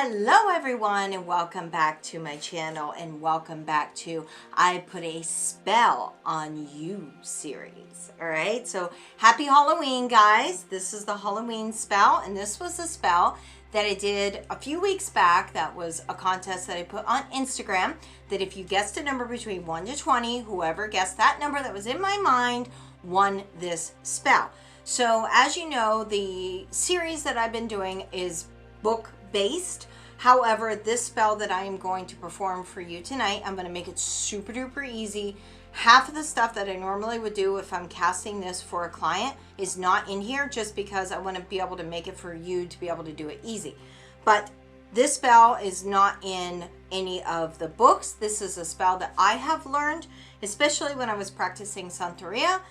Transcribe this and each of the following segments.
Hello everyone and welcome back to my channel and welcome back to I Put a Spell on You series. Alright, so happy Halloween guys. This is the Halloween spell and this was a spell that I did a few weeks back. That was a contest that I put on Instagram that if you guessed a number between 1 to 20, whoever guessed that number that was in my mind won this spell. So as you know, the series that I've been doing is book based. However, this spell that I am going to perform for you tonight, I'm going to make it super duper easy. Half of the stuff that I normally would do if I'm casting this for a client is not in here just because I want to be able to make it for you to be able to do it easy. But this spell is not in any of the books. This is a spell that I have learned, especially when I was practicing Santeria.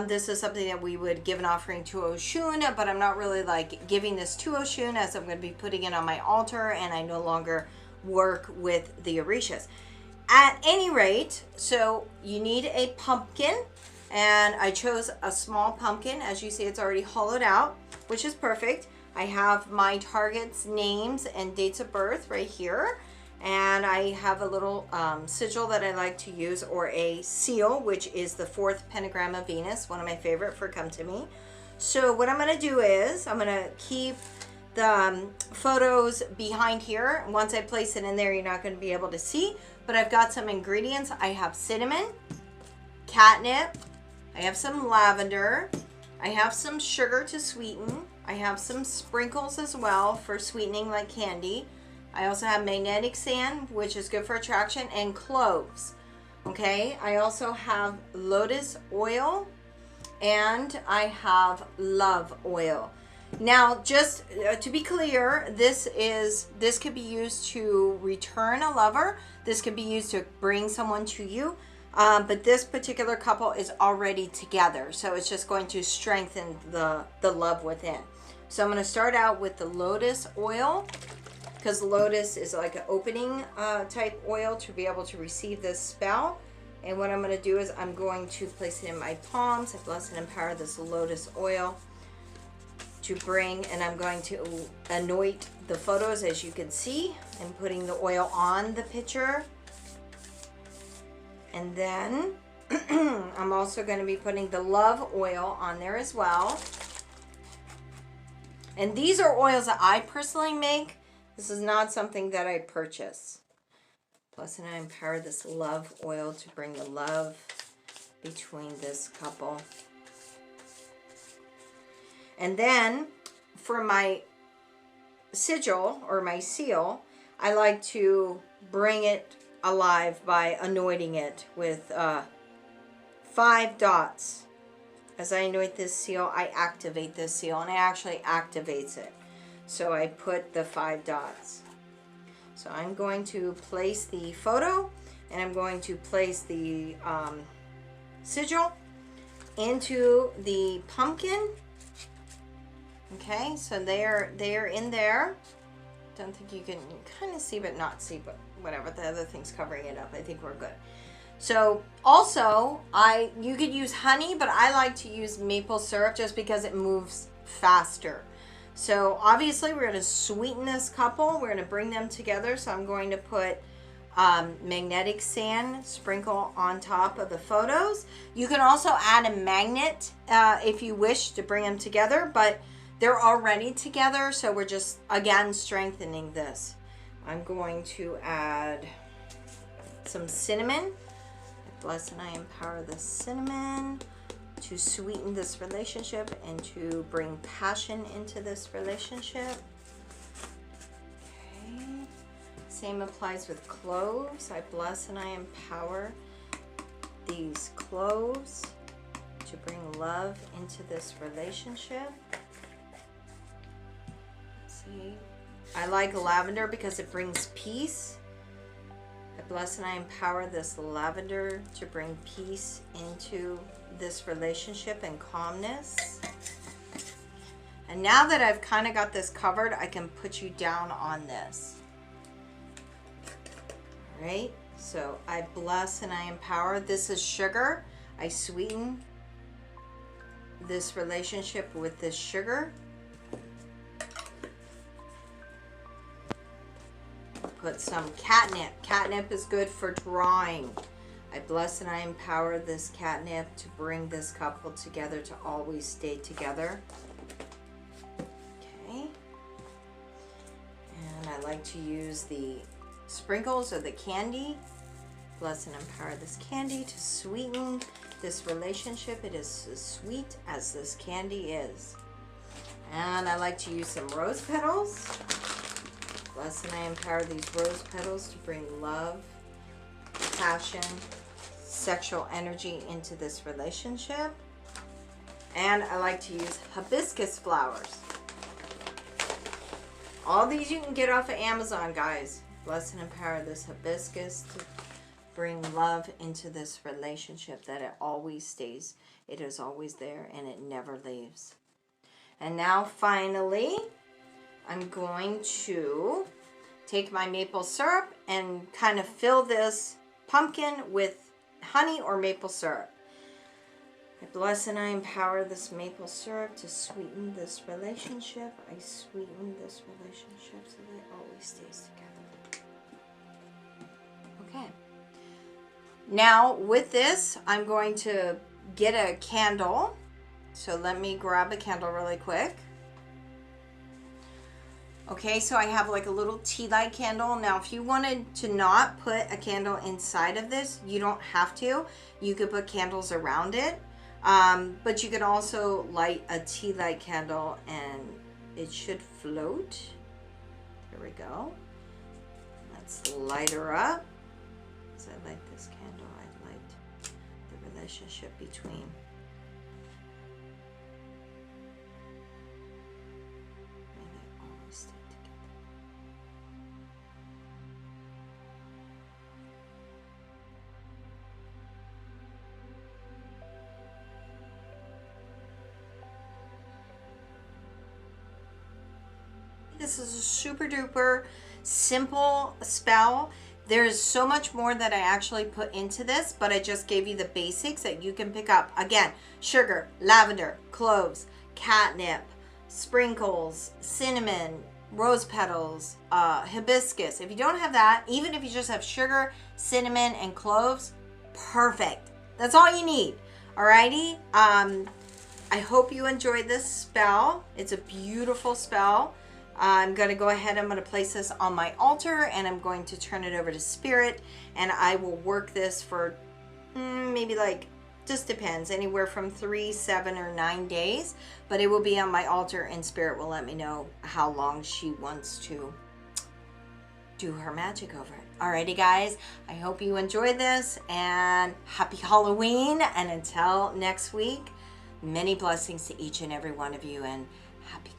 This is something that we would give an offering to Oshun, but I'm not really like giving this to Oshun as I'm going to be putting it on my altar and I no longer work with the Orishas. At any rate, so you need a pumpkin and I chose a small pumpkin. As you see, it's already hollowed out, which is perfect. I have my target's names and dates of birth right here. And I have a little sigil that I like to use, or a seal, which is the 4th pentagram of Venus, one of my favorite for Come To Me. So what I'm going to do is I'm going to keep the photos behind here. Once I place it in there, you're not going to be able to see, but I've got some ingredients. I have cinnamon, catnip, I have some lavender, I have some sugar to sweeten, I have some sprinkles as well for sweetening like candy. I also have magnetic sand, which is good for attraction, and cloves. Okay, I also have lotus oil and I have love oil. Now, just to be clear, this could be used to return a lover. This could be used to bring someone to you. But this particular couple is already together, so it's just going to strengthen the love within. So I'm going to start out with the lotus oil, because lotus is like an opening type oil to be able to receive this spell. And what I'm going to do is I'm going to place it in my palms. I bless and empower this lotus oil to bring, and I'm going to anoint the photos, as you can see. I'm putting the oil on the picture. And then I'm also going to be putting the love oil on there as well. And these are oils that I personally make. This is not something that I purchase. Plus, and I empower this love oil to bring the love between this couple. And then for my sigil or my seal, I like to bring it alive by anointing it with 5 dots. As I anoint this seal, I activate this seal, and it actually activates it. So I put the 5 dots. So I'm going to place the photo and I'm going to place the sigil into the pumpkin. Okay, so they are in there. Don't think you can kind of see but not see, but whatever, the other thing's covering it up. I think we're good. So also you could use honey, but I like to use maple syrup just because it moves faster. So obviously we're going to sweeten this couple. We're going to bring them together. So I'm going to put magnetic sand sprinkle on top of the photos. You can also add a magnet if you wish to bring them together, but they're already together. So we're just, again, strengthening this. I'm going to add some cinnamon. I bless and I empower the cinnamon to sweeten this relationship and to bring passion into this relationship. Okay. Same applies with cloves. I bless and I empower these cloves to bring love into this relationship. Let's see. I like lavender because it brings peace. I bless and I empower this lavender to bring peace into this relationship and calmness. And now that I've kind of got this covered, I can put you down on this. All right, so I bless and I empower. This is sugar. I sweeten this relationship with this sugar. put some catnip. Catnip is good for drawing. I bless and I empower this catnip to bring this couple together, to always stay together. Okay. And I like to use the sprinkles or the candy. Bless and empower this candy to sweeten this relationship. It is as sweet as this candy is. And I like to use some rose petals. Bless and I empower these rose petals to bring love, passion, sexual energy into this relationship. And I like to use hibiscus flowers. All these you can get off of Amazon, guys. Bless and empower this hibiscus to bring love into this relationship, that it always stays. It is always there and it never leaves. And now finally, I'm going to take my maple syrup and kind of fill this pumpkin with honey or maple syrup. I bless and I empower this maple syrup to sweeten this relationship. I sweeten this relationship so that it always stays together. Okay. Now with this, I'm going to get a candle. So let me grab a candle really quick. Okay, so I have like a little tea light candle. Now, if you wanted to not put a candle inside of this, you don't have to. You could put candles around it. But you can also light a tea light candle and it should float. There we go. Let's light her up. As I light this candle, I light the relationship between. This is a super duper simple spell. There's so much more that I actually put into this, but I just gave you the basics that you can pick up. Again, sugar, lavender, cloves, catnip, sprinkles, cinnamon, rose petals, hibiscus. If you don't have that, even if you just have sugar, cinnamon, and cloves, perfect. That's all you need. Alrighty. I hope you enjoyed this spell. It's a beautiful spell. I'm going to go ahead, I'm going to place this on my altar, and I'm going to turn it over to Spirit, and I will work this for maybe like, just depends, anywhere from 3, 7, or 9 days, but it will be on my altar, and Spirit will let me know how long she wants to do her magic over it. Alrighty guys, I hope you enjoyed this, and happy Halloween, and until next week, many blessings to each and every one of you, and happy